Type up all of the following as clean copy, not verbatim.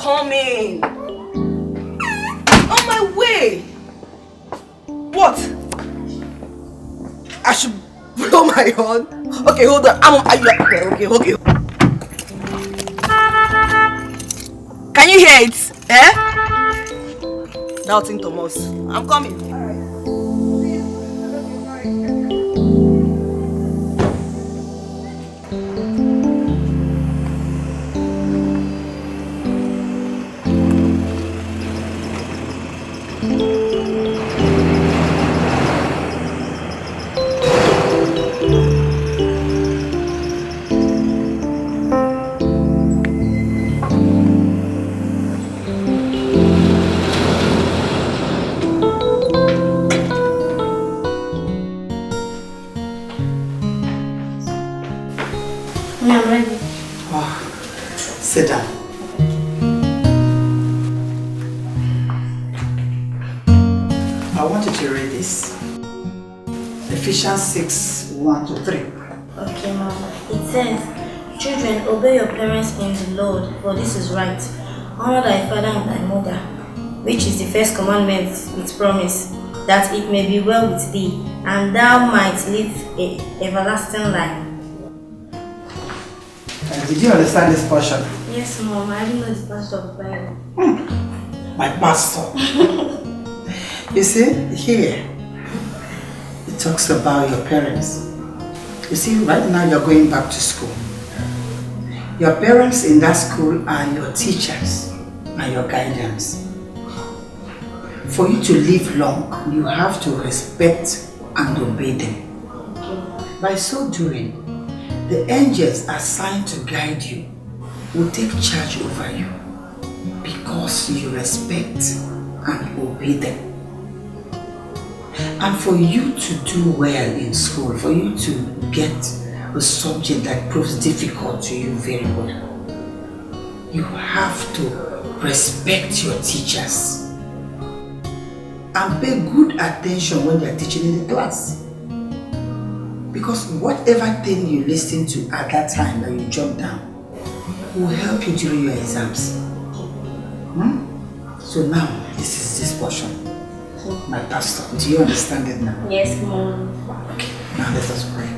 coming. On my way. What? I should blow my horn? Okay, hold on. Okay. Can you hear it? Eh? Doubting Thomas. I'm coming. Alright. Sit down. I want you to read this. Ephesians 6:1-3. Okay, Mama. It says, "Children, obey your parents in the Lord, for this is right. Honor thy father and thy mother, which is the first commandment with promise, that it may be well with thee, and thou might live an everlasting life." Did you understand this portion? Yes, Mom. I didn't know the pastor of the Bible. My pastor. You see, here, it talks about your parents. You see, right now you're going back to school. Your parents in that school are your teachers and your guidance. For you to live long, you have to respect and obey them. By so doing, the angels assigned to guide you will take charge over you because you respect and obey them. And for you to do well in school, for you to get a subject that proves difficult to you very well, you have to respect your teachers and pay good attention when they are teaching in the class. Because whatever thing you listen to at that time that you jump down will help you during your exams. So now, this is this portion. My pastor, do you understand it now? Yes, Mom. Okay, now let us pray.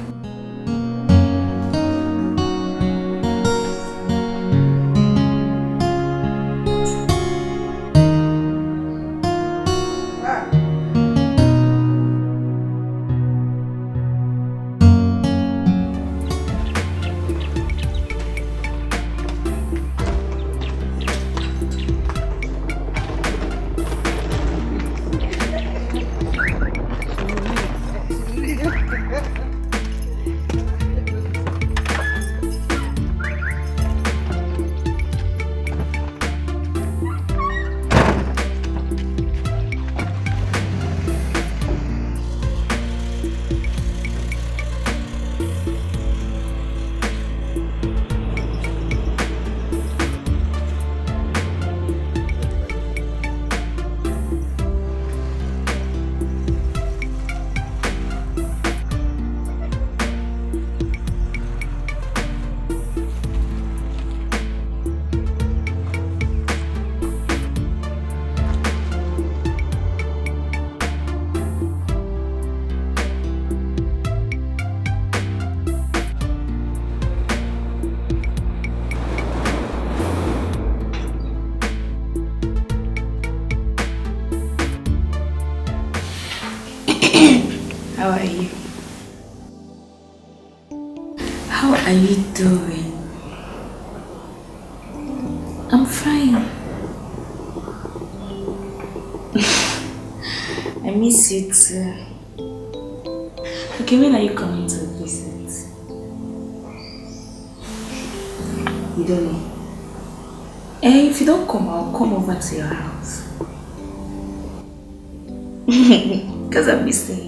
How are you? How are you doing? I'm fine. I miss you too. Okay, when are you coming to visit? You don't know? If you don't come, I'll come over to your house. Because I'm missing you.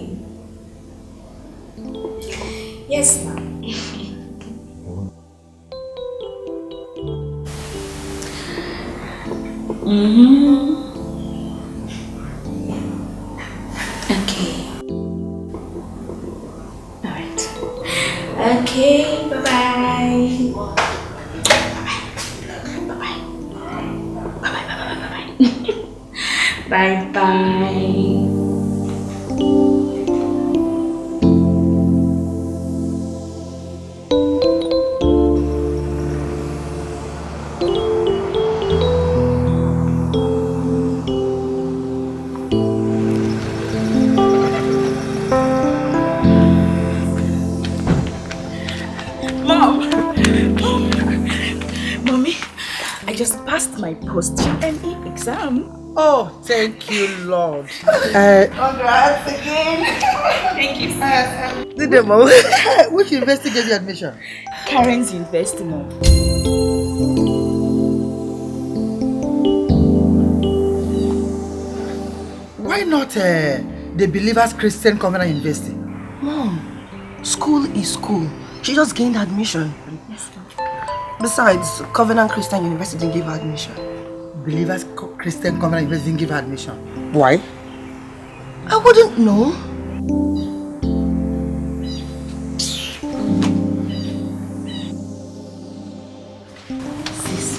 Yes, ma'am. Okay. Alright. Okay, bye-bye. Bye-bye. Bye-bye. Bye-bye. Just passed my post-GME exam. Oh, thank you, Lord. Congrats again. Thank you, Did the mom? Which university gave you admission? Karen's University, Mom. Why not the Believers Christian Covenant University? Mom, school is school. She just gained admission. Besides, Covenant Christian University didn't give her admission. Believers Christian Covenant University didn't give her admission. Why? I wouldn't know. Sis,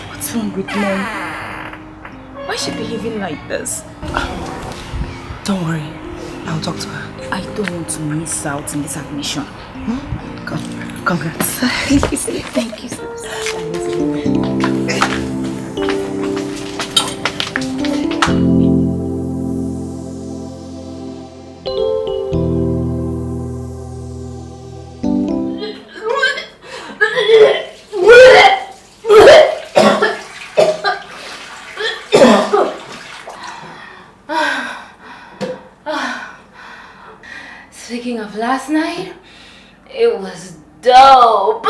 what's wrong with Mom? Why is she behaving like this? Don't worry, I'll talk to her. I don't want to miss out in this admission. Congrats. Thank you, sis. Thank you, sis. Speaking of last night, it was dope.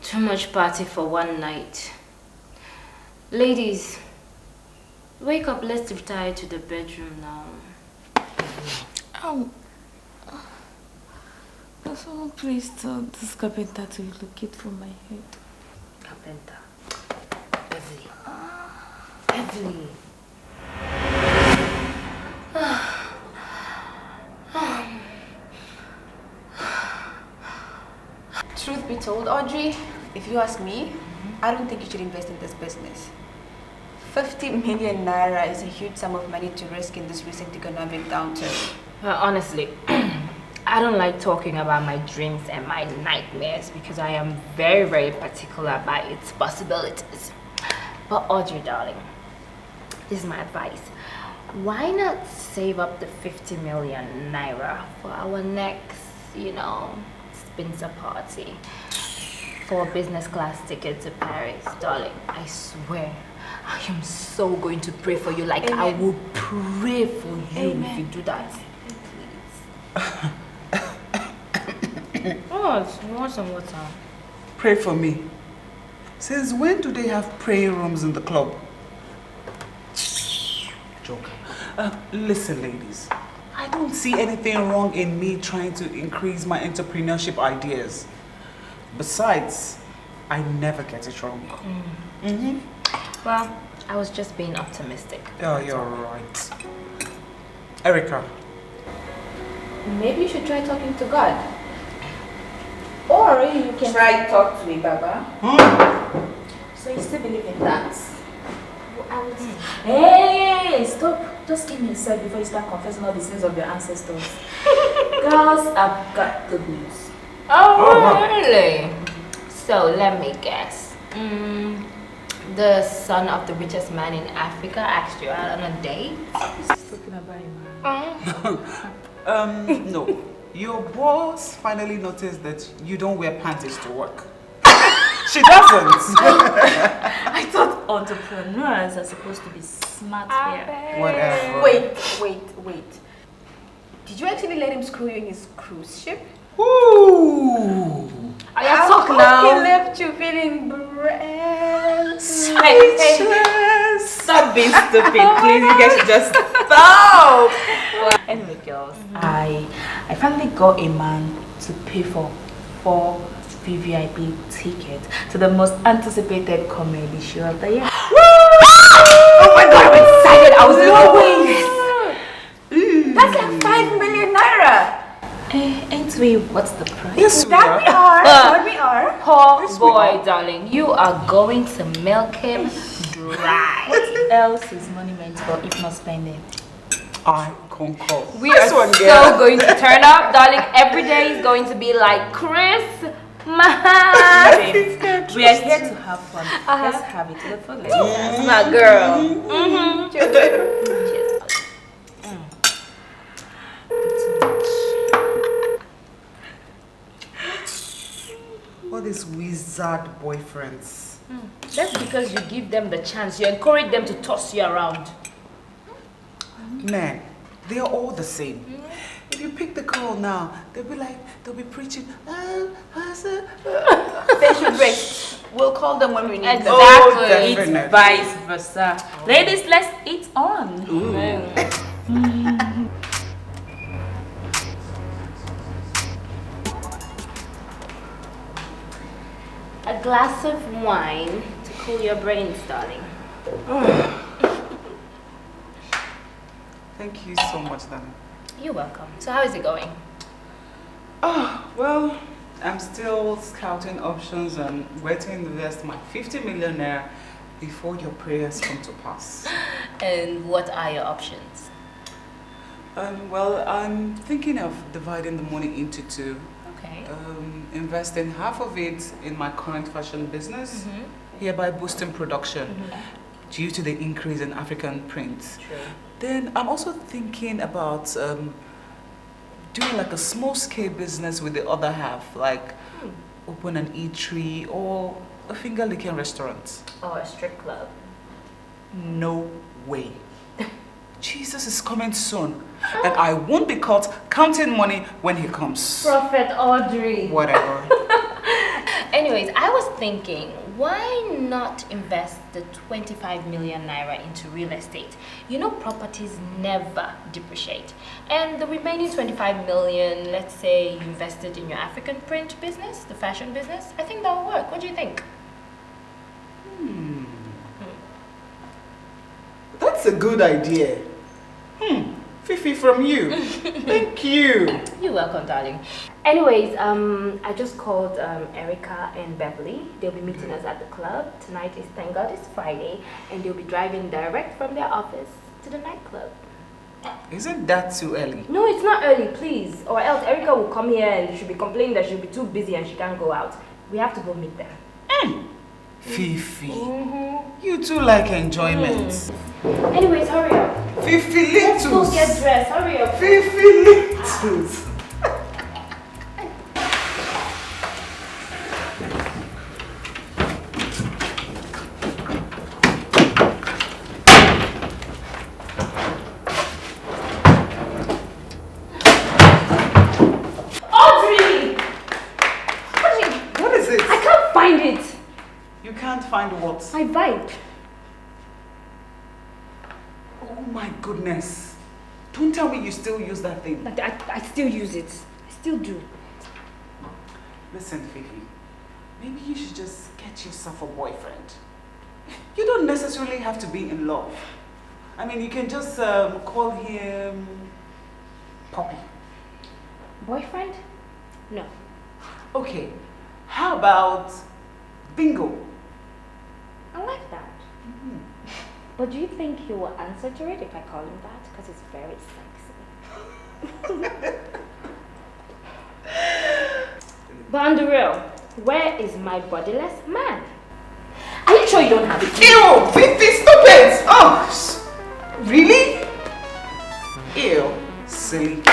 Too much party for one night. Ladies, wake up, let's retire to the bedroom now. Ow. Someone please tell this carpenter to relocate from my head. Carpenter. Beverly. Beverly. Truth be told, Audrey, if you ask me, I don't think you should invest in this business. 50 million naira is a huge sum of money to risk in this recent economic downturn. Well, honestly, I don't like talking about my dreams and my nightmares because I am very, very particular about its possibilities. But Audrey, darling, this is my advice. Why not save up the 50 million naira for our next, Spencer party? For a business class ticket to Paris, darling. I swear, I am so going to pray for you. Like, Amen. I will pray for you. Amen. If you do that. Please. What? You want some water? Pray for me. Since when do they have praying rooms in the club? Joke. Listen, ladies. I don't see anything wrong in me trying to increase my entrepreneurship ideas. Besides, I never get it wrong. Well, I was just being optimistic. Oh, you're right. Erica. Maybe you should try talking to God. Or you can try talk to a Baba. So you still believe in that? Hey, stop. Just give me a sec before you start confessing all the sins of your ancestors. Girls, I've got good news. Oh, really? So let me guess. The son of the richest man in Africa asked you out on a date? Talking about you, man. No. Your boss finally noticed that you don't wear panties to work. She doesn't. I thought entrepreneurs are supposed to be smart here. Whatever. Wait. Did you actually let him screw you in his cruise ship? Ooh. Are you talking now? He left you feeling breathless. Hey, stop being stupid, please. You guys should just stop. Anyway, girls, I finally got a man to pay for 4 VVIP tickets to the most anticipated comedy show of the year. Oh my god, I'm excited. I was looking. That's like 5 million naira. Ain't we? What's the price? Yes, we are. We are. Poor boy, darling. You are going to milk him dry. What else is money meant for if not spending? I concur. We are so going to turn up, darling. Every day is going to be like Christmas. We are here to have fun. Let's have it to the fullest. That's my girl. Cheers. All these wizard boyfriends. That's because you give them the chance. You encourage them to toss you around. Man, they are all the same. If you pick the girl now, they'll be preaching. They should rest. We'll call them when we need them. Exactly. It's vice versa. Ladies, let's eat on. A glass of wine to cool your brains, darling. Thank you so much, Dan. You're welcome. So how is it going? Oh, well, I'm still scouting options and where to invest my 50 million naira before your prayers come to pass. And what are your options? Well, I'm thinking of dividing the money into 2. Okay. Investing half of it in my current fashion business, hereby boosting production due to the increase in African print. True. Then I'm also thinking about doing like a small scale business with the other half, like open an eatery or a finger licking restaurant. Or a strip club. No way. Jesus is coming soon, and I won't be caught counting money when he comes. Prophet Audrey. Whatever. Anyways, I was thinking, why not invest the 25 million naira into real estate? You know, properties never depreciate. And the remaining 25 million, let's say you invested in your African print business, the fashion business, I think that will work. What do you think? That's a good idea. Fifi from you. Thank you. You're welcome, darling. Anyways, I just called Erica and Beverly. They'll be meeting us at the club. Tonight is, thank God, it's Friday, and they'll be driving direct from their office to the nightclub. Isn't that too early? No, it's not early, please. Or else Erica will come here and she'll be complaining that she'll be too busy and she can't go out. We have to go meet them. Fifi, you too like enjoyment. Anyways, hurry up. Fifi Let's go Littles. get dressed. Hurry up. Fifi Littles. Audrey! What is it? I can't find it. You can't find what? My vibe. Oh my goodness. Don't tell me you still use that thing. Like, I still use it. I still do. Listen, Fifi. you just get yourself a boyfriend? You don't necessarily have to be in love. I mean, you can just call him Poppy. Boyfriend? No. Okay, how about Bingo? I like that. But do you think he will answer to it if I call him that? Because it's very sexy. But on the real, where is my bodiless man? Are you sure you don't have it? Ew! Stop it! Oh! Really? Ew. Silly.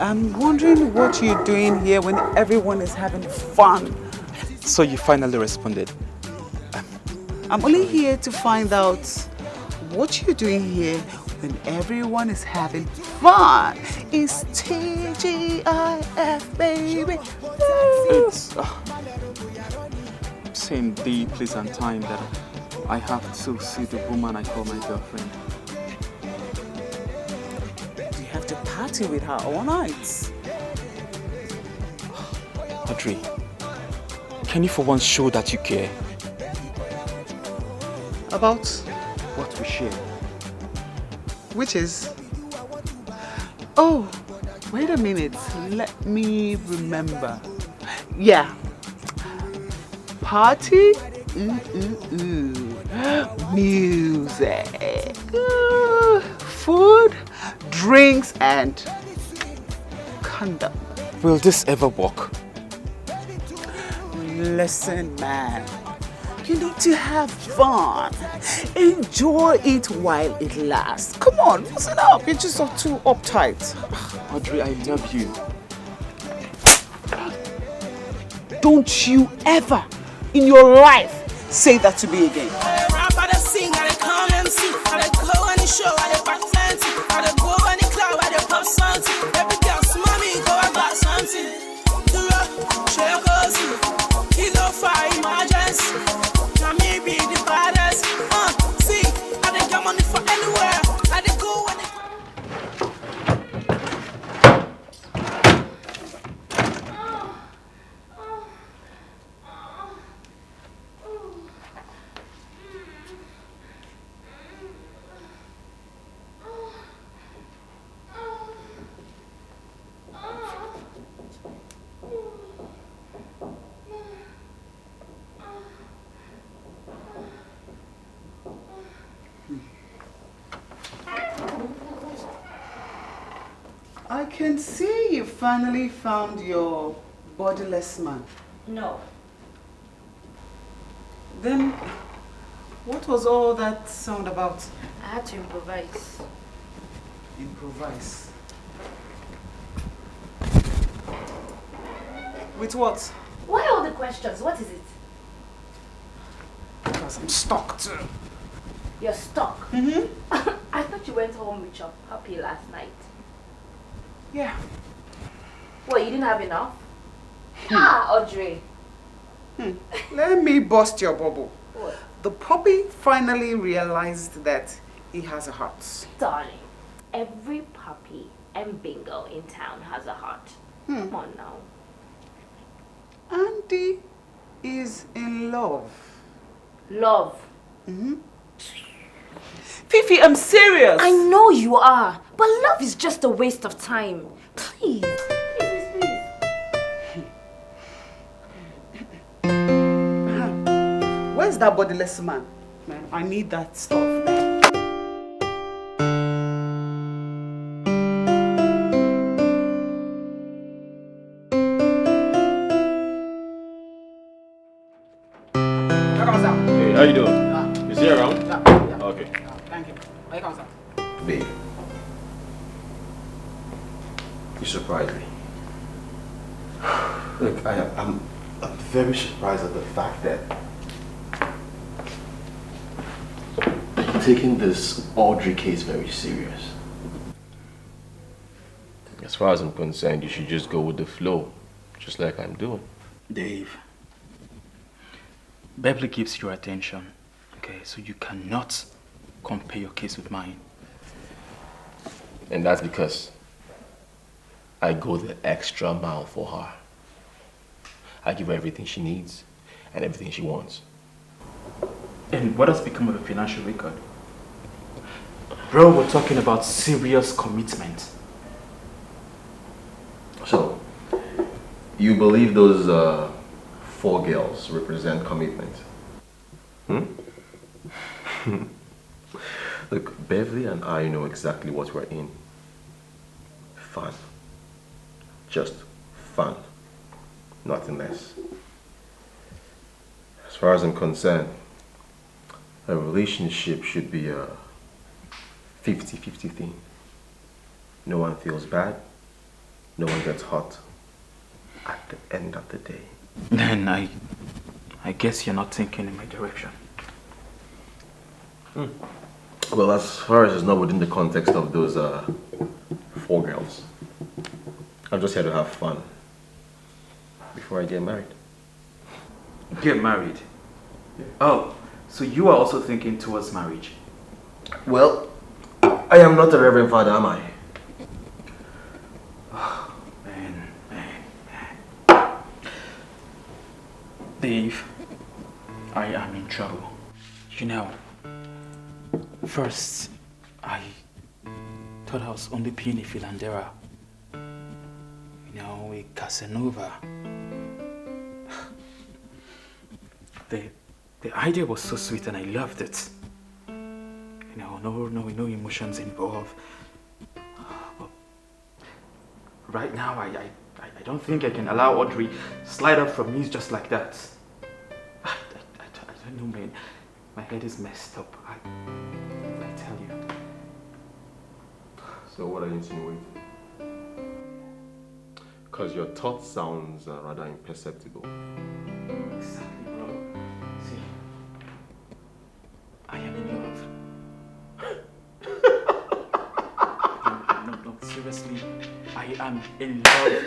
I'm wondering what you're doing here when everyone is having fun. So you finally responded? I'm only here to find out what you're doing here when everyone is having fun. It's TGIF, baby. It's same day, place and time that I have to see the woman I call my girlfriend. We have to party with her all night. Audrey, can you for once show that you care? About? What we share. Which is? Oh, wait a minute. Let me remember. Yeah. Party? Music. Food, drinks, and condom. Will this ever work? Listen, man. You need to have fun. Enjoy it while it lasts. Come on, listen up. You're just too uptight. Audrey, I love you. Don't you ever in your life say that to me again. I can see you finally found your bodiless man. No. Then, what was all that sound about? I had to improvise. Improvise? With what? Why all the questions? What is it? Because I'm stuck too. You're stuck? Mm-hmm. I thought you went home with your puppy last night. Yeah. What, you didn't have enough? Ah, Audrey. Let me bust your bubble. What? The puppy finally realized that he has a heart. Darling, every puppy and bingo in town has a heart. Come on now. Andy is in love. Love. Fifi, I'm serious. I know you are, but love is just a waste of time. Please. Where's that bodiless man? Man, I need that stuff. Hey, how you doing? Is he around? Yeah. Okay. Thank you. Here comes Babe, you surprised me. Look, I'm very surprised at the fact that you're taking this Audrey case very serious. As far as I'm concerned, you should just go with the flow, just like I'm doing. Dave, Beverly gives you attention, okay? So you cannot compare your case with mine. And that's because I go the extra mile for her. I give her everything she needs and everything she wants. And what has become of the financial record? Bro, we're talking about serious commitment. So, you believe those 4 girls represent commitment? Look, Beverly and I know exactly what we're in. Fun. Just fun. Nothing less. As far as I'm concerned, a relationship should be a 50-50 thing. No one feels bad. No one gets hurt at the end of the day. Then I guess you're not thinking in my direction. Well, as far as it's not within the context of those 4 girls, I'm just here to have fun before I get married. Get married? Yeah. Oh, so you are also thinking towards marriage? Well, I am not a reverend father, am I? Man. Dave, I am in trouble. You know, first, I thought I was only being a philanderer. You know, a Casanova. The idea was so sweet and I loved it. You know, no emotions involved. But right now, I don't think I can allow Audrey slide up from me just like that. I don't know, man. My head is messed up. I tell you. So what are you insinuating? Because your thought sounds rather imperceptible. Exactly, bro. See, I am in love. No, seriously, I am in love.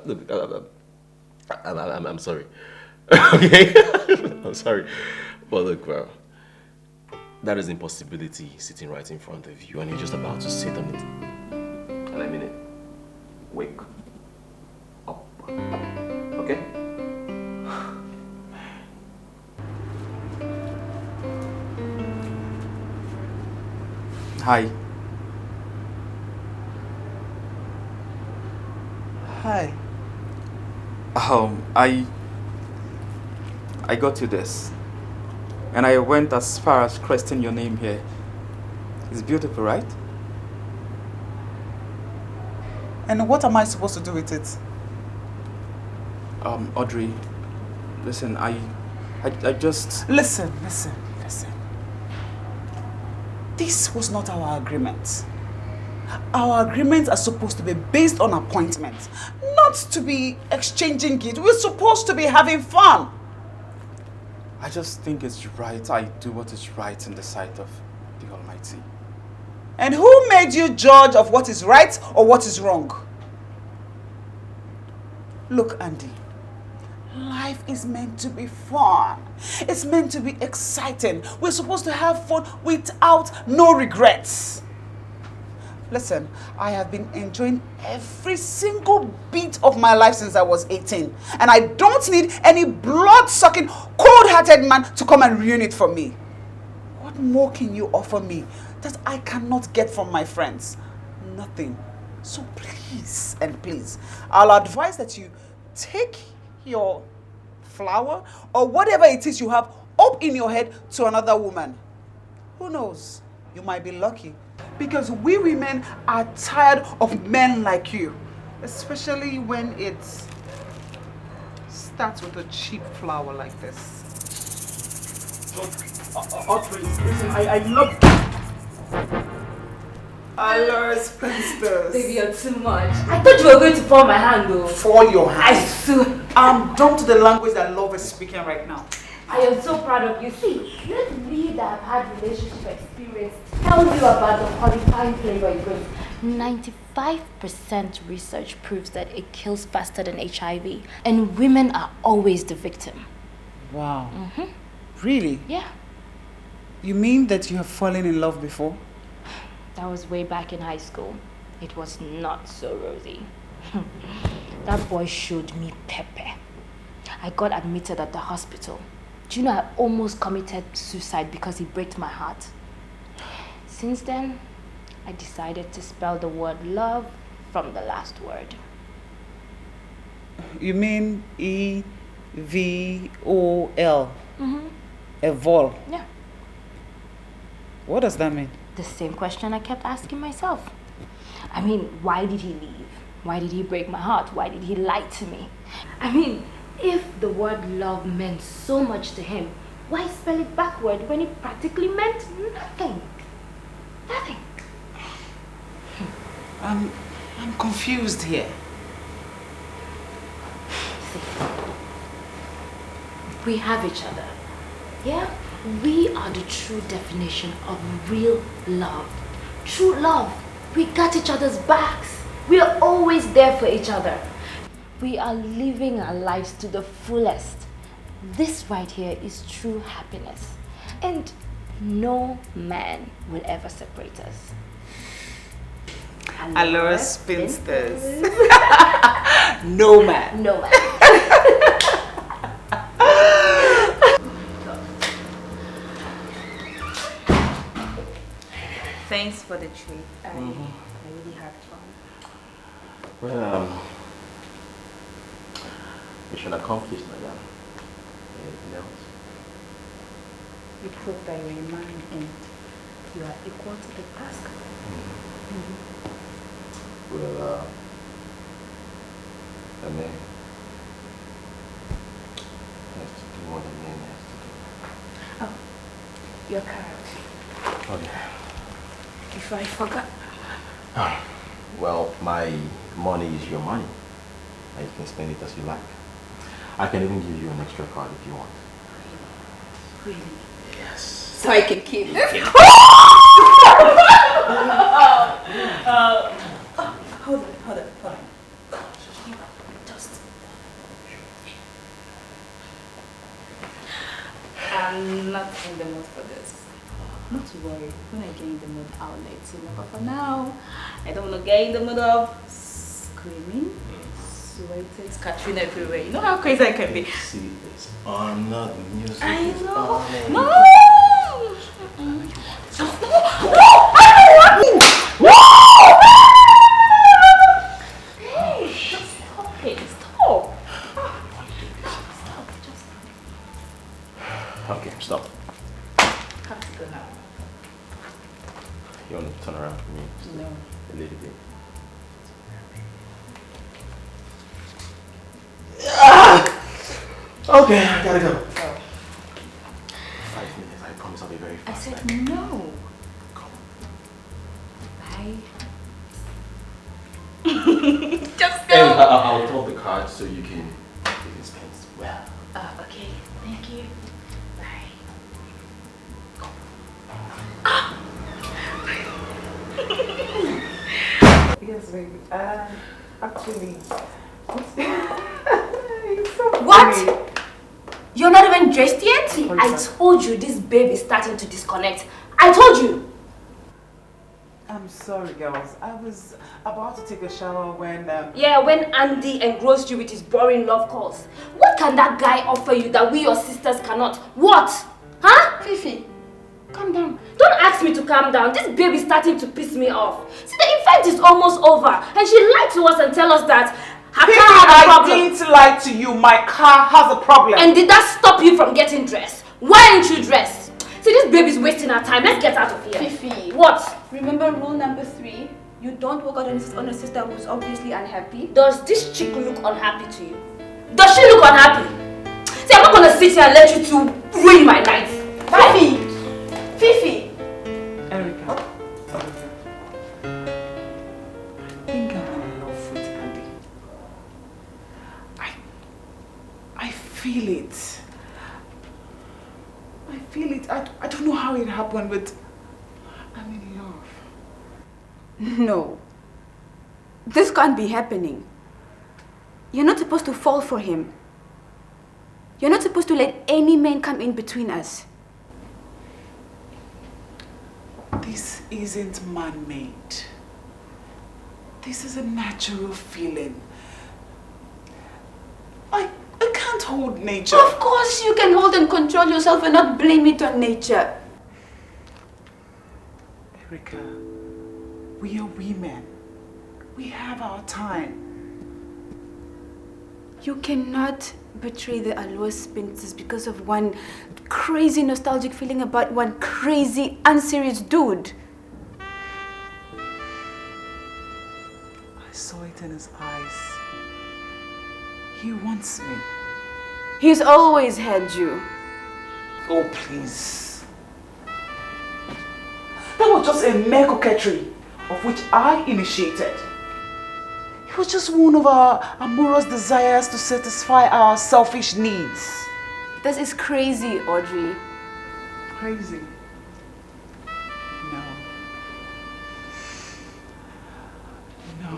Look, I'm sorry. Okay? I'm sorry. But look, bro, that is impossibility sitting right in front of you and you're just about to sit on it. And I mean it. Wake up. Okay? Hi. Hi. I got you this. And I went as far as cresting your name here. It's beautiful, right? And what am I supposed to do with it? Audrey, listen, I just... Listen. This was not our agreement. Our agreements are supposed to be based on appointments, not to be exchanging gifts. We're supposed to be having fun. I just think it's right. I do what is right in the sight of the Almighty. And who made you judge of what is right or what is wrong? Look, Andy, life is meant to be fun. It's meant to be exciting. We're supposed to have fun without no regrets. Listen, I have been enjoying every single beat of my life since I was 18. And I don't need any blood-sucking, cold-hearted man to come and ruin it for me. What more can you offer me that I cannot get from my friends? Nothing. So please and please, I'll advise that you take your flower or whatever it is you have up in your head to another woman. Who knows? You might be lucky. Because we women are tired of men like you. Especially when it starts with a cheap flower like this. Listen, I love... Allures, princess. Baby, you're too much. I thought you were going to fall my hand though. Fall your hand. I swear. I'm dumb to the language that love is speaking right now. I am so proud of you. See, let me that have had relationship experience tell you about the qualifying flavor it brings. 95% research proves that it kills faster than HIV, and women are always the victim. Wow. Really? Yeah. You mean that you have fallen in love before? That was way back in high school. It was not so rosy. That boy showed me pepper. I got admitted at the hospital. Do you know I almost committed suicide because he broke my heart? Since then, I decided to spell the word love from the last word. You mean E-V-O-L? Evol? Yeah. What does that mean? The same question I kept asking myself. I mean, why did he leave? Why did he break my heart? Why did he lie to me? I mean, if the word love meant so much to him, why spell it backward when it practically meant nothing? Nothing. I'm confused here. See, we have each other. Yeah? We are the true definition of real love. True love. We got each other's backs. We are always there for each other. We are living our lives to the fullest. This right here is true happiness. And no man will ever separate us. Allure spinsters. No man. No man. Thanks for the treat. I really had fun. Well, mission accomplished, madam. Anything else? You proved that you're a man and you are equal to the task. Well, a man has to do what a man has to do. Oh, your card. Okay. Before I forgot. Well, my money is your money. And you can spend it as you like. I can even give you an extra card if you want. Really? Yes. So I can keep it? Hold on. Just. I'm not in the mood for this. Not to worry. When I get in the mood, I'll let you know. But for now, I don't want to get in the mood of screaming, sweating, scattering everywhere. You know how crazy I can be. See this on the music. I know. No! Hey, just stop it. Stop. Okay, stop. Have to go now. You want to turn around for me? No. A little bit. Okay, I gotta go. 5 minutes, I promise I'll be very I fast. said no. Bye. Just go. And I'll throw the card so you can spend well. Okay. Thank you. Bye. Yes, baby. Actually, What? You're not even dressed yet? I told you this babe is starting to disconnect. I told you. I'm sorry, girls. I was about to take a shower when... Yeah, when Andy engrossed you with his boring love calls. What can that guy offer you that we, your sisters, cannot? What? Huh? Fifi, calm down. Don't ask me to calm down. This baby is starting to piss me off. See, the event is almost over. And she lied to us and tell us that her car had a problem. I didn't lie to you. My car has a problem. And did that stop you from getting dressed? Why aren't you dressed? See, this baby's wasting our time. Let's get out of here. Fifi. What? Remember rule number 3? You don't walk out on a sister who's obviously unhappy. Does this chick look unhappy to you? Does she look unhappy? See, I'm not gonna sit here and let you two ruin my night. Fifi! Fifi! Erica. I think I'm in love with Andy. I feel it. I feel it. I don't know how it happened, but I'm in love. No. This can't be happening. You're not supposed to fall for him. You're not supposed to let any man come in between us. This isn't man-made. This is a natural feeling. I can't hold nature. Of course you can hold and control yourself and not blame it on nature. Erica, we are women. We have our time. You cannot betray the allure spinsters because of one crazy nostalgic feeling about one crazy unserious dude. I saw it in his eyes. He wants me. He's always had you. Oh, please. That was just a mere coquetry of which I initiated. It was just one of our amorous desires to satisfy our selfish needs. This is crazy, Audrey. Crazy? No. No.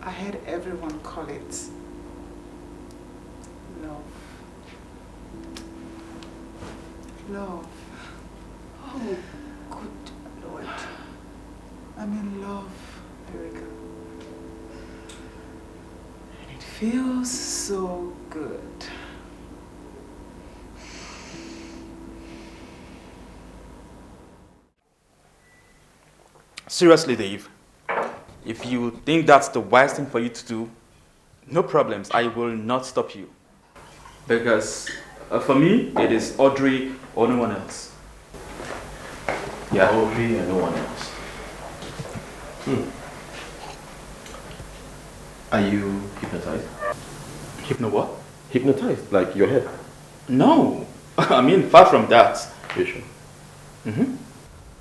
I heard everyone call it love. Love. Oh, good Lord. I'm in love, Erica. And it feels so good. Seriously, Dave. If you think that's the wise thing for you to do, no problems. I will not stop you. Because for me, it is Audrey or no one else. Yeah, Audrey and no one else. Are you hypnotized? Hypno what? Hypnotized, like your head? No. I mean, far from that. You sure? Mm-hmm.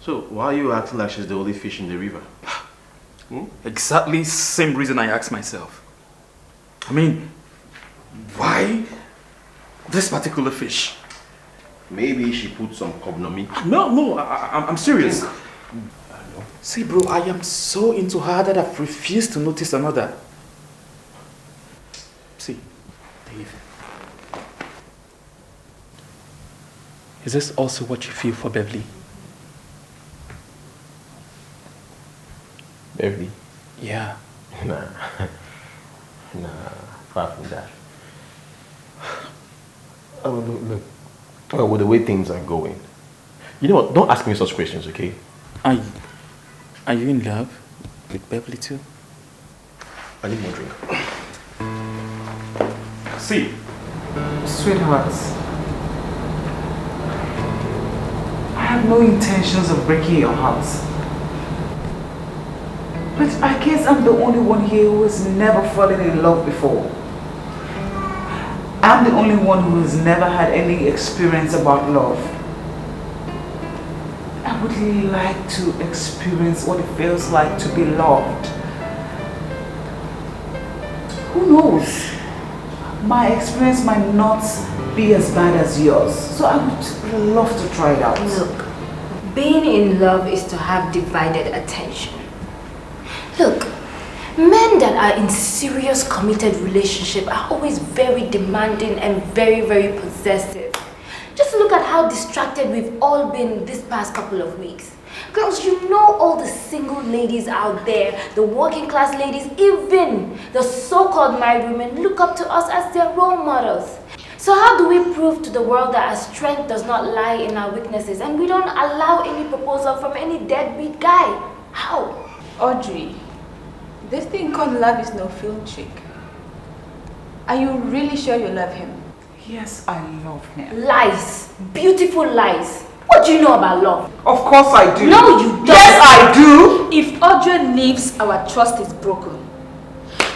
So, why are you acting like she's the only fish in the river? Exactly same reason I ask myself. I mean, why this particular fish? Maybe she put some cognomy. No, I'm serious. See, bro, I am so into her that I've refused to notice another. See, Dave. Is this also what you feel for Beverly? Beverly? Yeah. Nah, far from that. Oh, look. Well, with the way things are going, you know what? Don't ask me such questions, okay? Are you in love with Beverly too? I need more drink. See, sweethearts, I have no intentions of breaking your hearts. But I guess I'm the only one here who has never fallen in love before. I'm the only one who has never had any experience about love. I would like to experience what it feels like to be loved. Who knows? My experience might not be as bad as yours. So I would love to try it out. Look, being in love is to have divided attention. Look, men that are in serious committed relationship are always very demanding and very, very possessive. Just look at how distracted we've all been this past couple of weeks. Girls, you know all the single ladies out there, the working class ladies, even the so-called married women look up to us as their role models. So how do we prove to the world that our strength does not lie in our weaknesses and we don't allow any proposal from any deadbeat guy? How? Audrey, this thing called love is no film trick. Are you really sure you love him? Yes, I love him. Lies. Beautiful lies. What do you know about love? Of course I do. No, you don't. Yes, I do. If Audrey leaves, our trust is broken.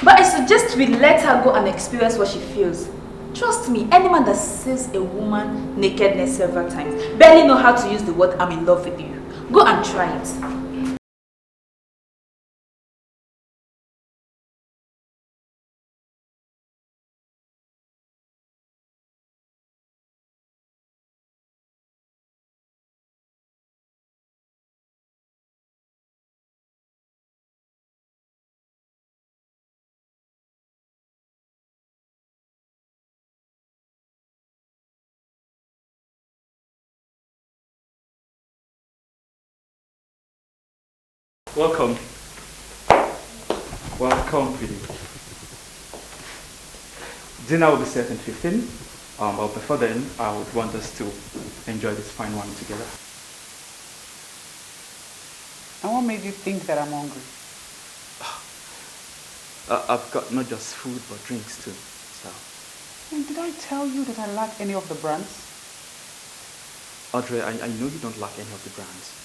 But I suggest we let her go and experience what she feels. Trust me, any man that sees a woman nakedness several times barely know how to use the word "I'm in love with you." Go and try it. Welcome. Welcome, pretty. Dinner will be set in 15. But before then, I would want us to enjoy this fine wine together. And what made you think that I'm hungry? I've got not just food, but drinks too. So, And did I tell you that I lack any of the brands? Audrey, I know you don't lack any of the brands.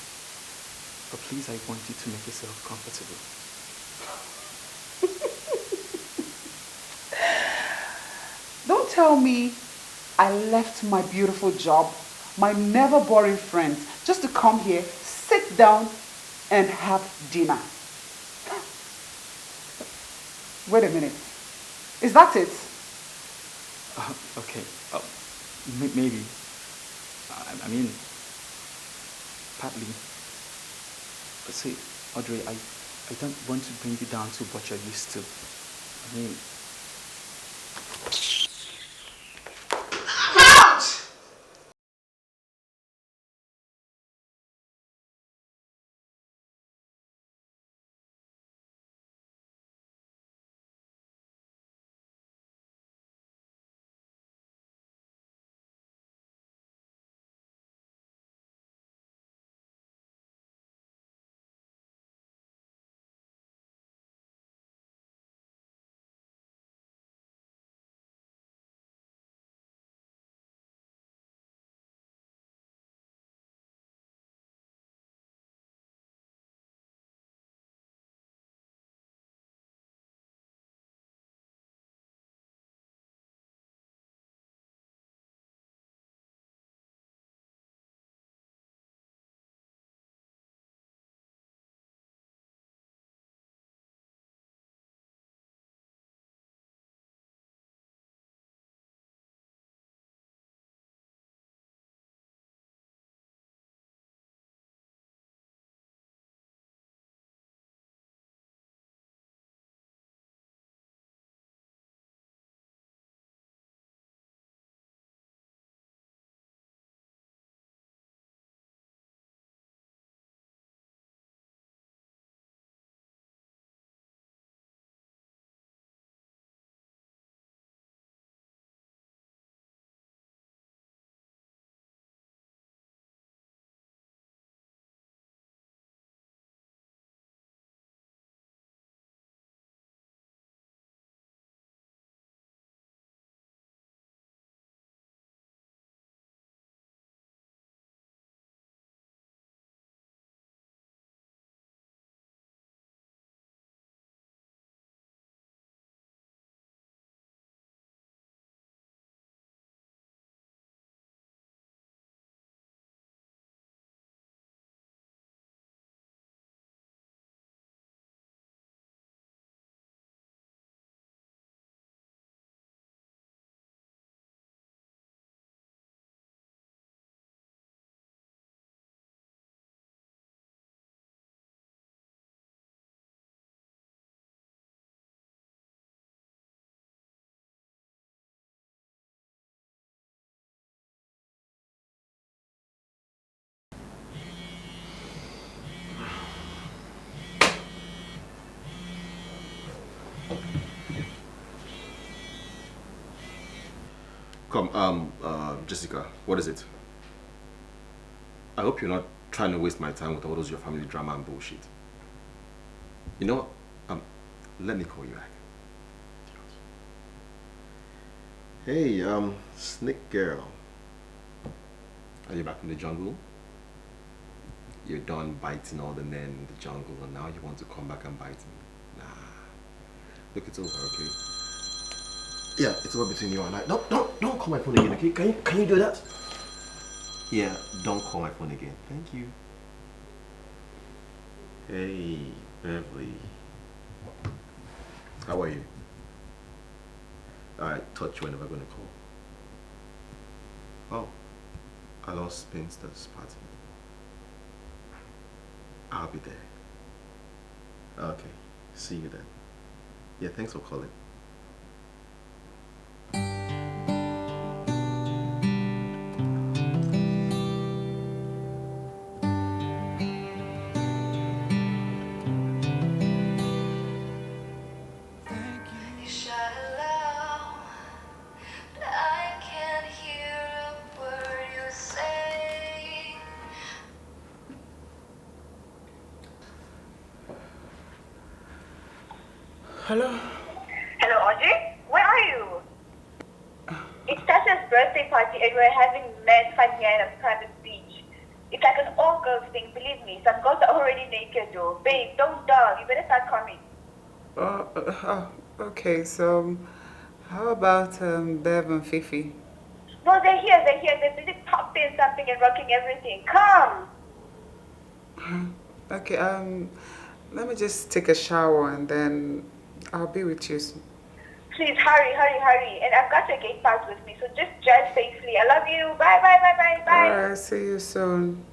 But please, I want you to make yourself comfortable. Don't tell me I left my beautiful job, my never boring friends, just to come here, sit down, and have dinner. Wait a minute. Is that it? Okay. Maybe. I mean, partly. But see, Audrey, I don't want to bring you down to what you're used to. I mean, Come, Jessica, what is it? I hope you're not trying to waste my time with all those your family drama and bullshit. You know, let me call you back. Hey, Snake Girl. Are you back in the jungle? You're done biting all the men in the jungle and now you want to come back and bite me? Nah. Look, it's over, okay? Yeah, it's over between you and I. Don't call my phone again, okay? Can you do that? Yeah, don't call my phone again. Thank you. Hey, Beverly. How are you? Alright, touch you whenever I'm gonna call. Oh, I lost Spinster's party. I'll be there. Okay, see you then. Yeah, thanks for calling. Hello? Hello, Audrey? Where are you? It's Tasha's birthday party and we're having mad fun here at a private beach. It's like an all-girls thing, believe me. Some girls are already naked though. Babe, don't dull. You better start coming. Okay, so how about Bev and Fifi? No, they're here. They're busy popping something and rocking everything. Come! Okay, let me just take a shower and then I'll be with you soon. Please hurry. And I've got your gate pass with me, so just drive safely. I love you. Bye. Alright, see you soon.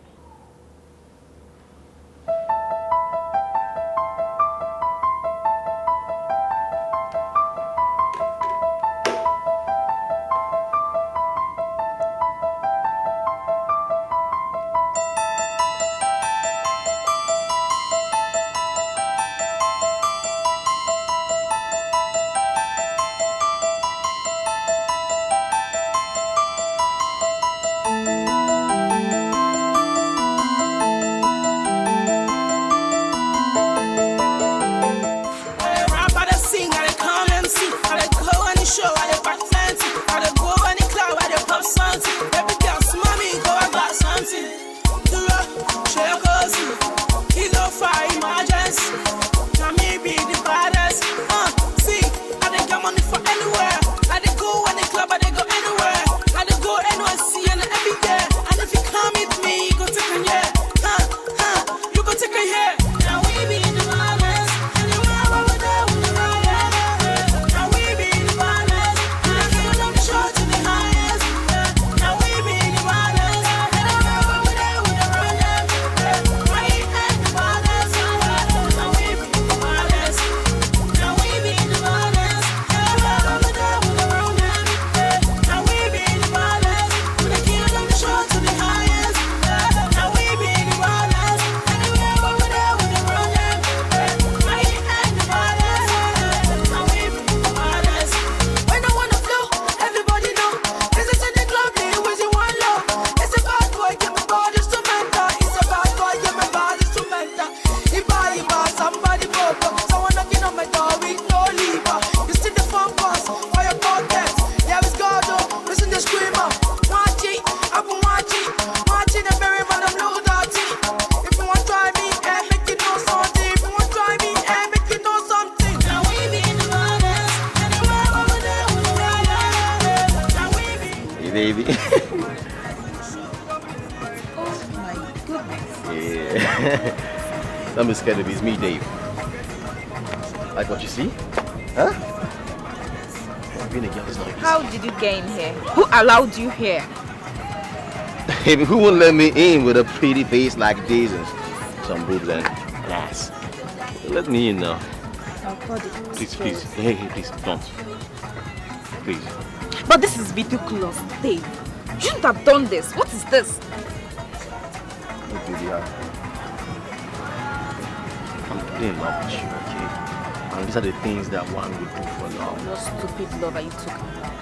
Baby. Oh my goodness. Yeah. Don't be scared of it. It's me, Dave. Like what you see? Huh? Being a girl is not easy. How did you get in here? Who allowed you here? Baby, who won't let me in with a pretty face like this and some boobs and ass? Let me in now. I'll call the Please. Hey, please, don't. Please. But this is ridiculous, Dave. You shouldn't have done this. What is this? Look, baby, I'm in love with you, okay? And these are the things that one would do for love. Your stupid lover you took.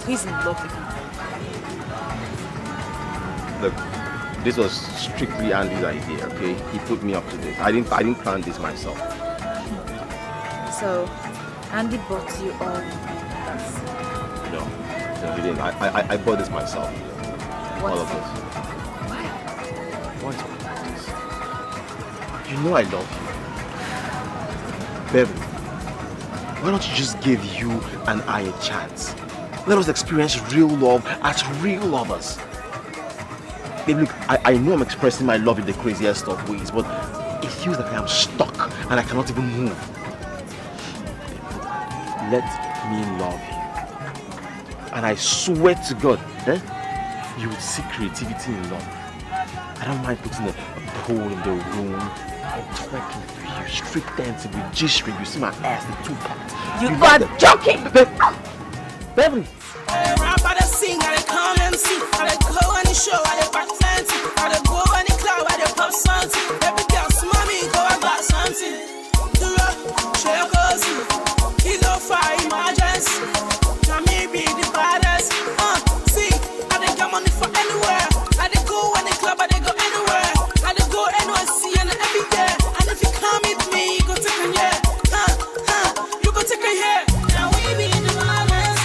He's in love with you. Look, this was strictly Andy's idea, okay? He put me up to this. I didn't plan this myself. So, Andy bought you all this? No, he didn't. I bought this myself. What? All of this. Why? Why talk about this? You know I love you. Baby, why don't you just give you and I a chance? Let us experience real love as real lovers. Baby, look, I know I'm expressing my love in the craziest of ways, but it feels like I am stuck and I cannot even move. Let me love you. And I swear to God, you would see creativity in love. I don't mind putting a pole in the room and twerking for you, straight dancing with G-string. You see my ass in 2 parts. You are joking! Beverly! I rap, I sing, I come MC, I go on the show, I back fancy, I go on the club, I pop something. Every girl, mommy, go, I got something. Do a share cozy, kilo fire emergency. Now me be the baddest. See, I got money for anywhere. I go on the club, I go anywhere. I go NYC and every day. And if you come with me, you go take a year. You go take a year. Now we be the baddest.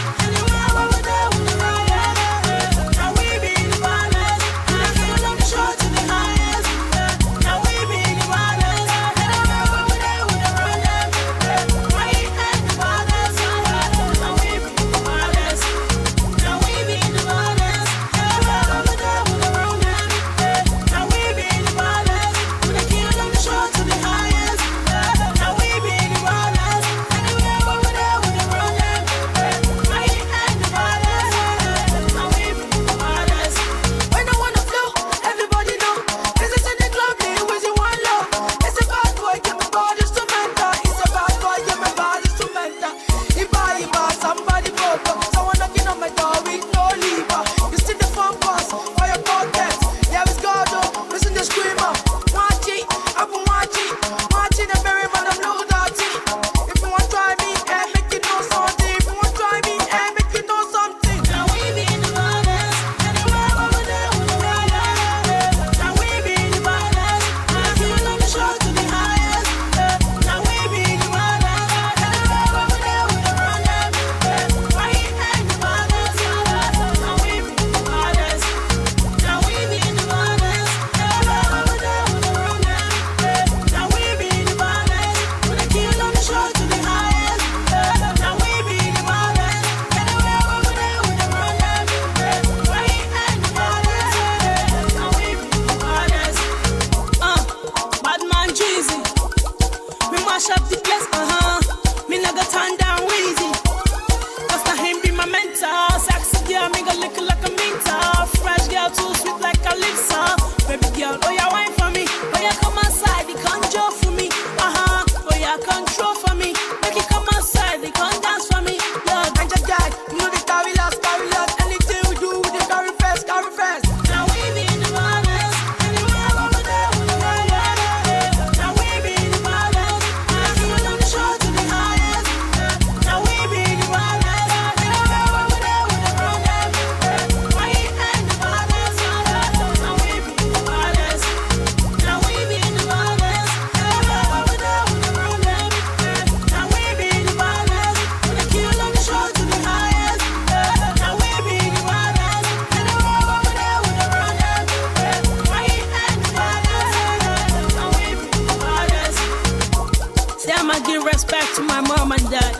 respect to my mom and dad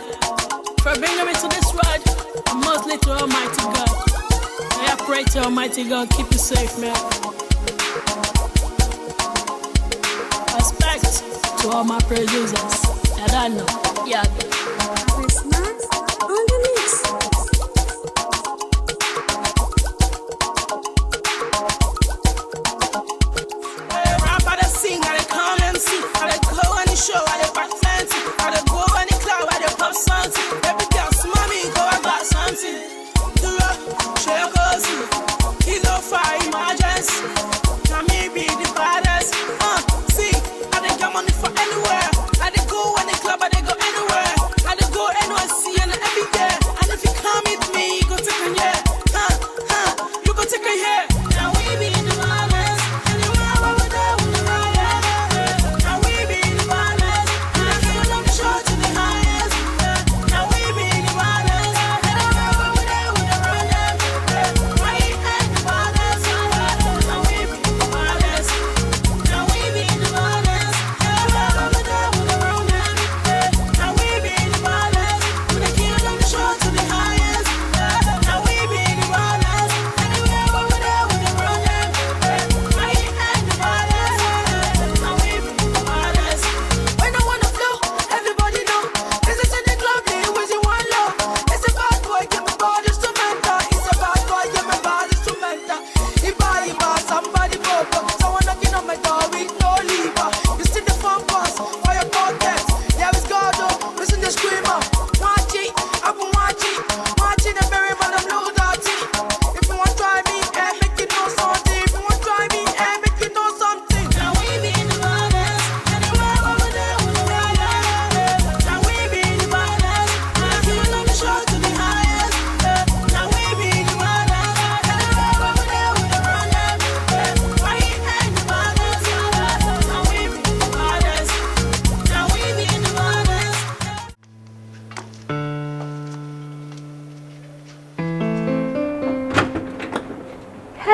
for bringing me to this world, and mostly to Almighty God. I pray to Almighty God, keep you safe, man. Respect to all my producers that I know. Yeah. Snacks on the mix. Sing, I come MC, I go on the show, I back fancy, I go on the club, I pop something. Every girl, mommy, go, I got something. Do a share cozy, kilo fire emergency. Now me be the baddest. See, I got money for anywhere. I go on the club, I go anywhere. I go NYC and every day.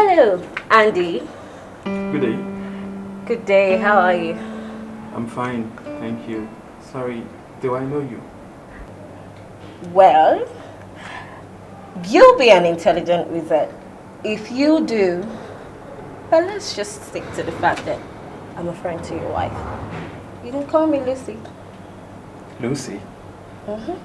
Hello, Andy. Good day. Good day, how are you? I'm fine, thank you. Sorry, do I know you? Well, you'll be an intelligent wizard. If you do, but let's just stick to the fact that I'm a friend to your wife. You can call me Lucy. Lucy? Mm-hmm.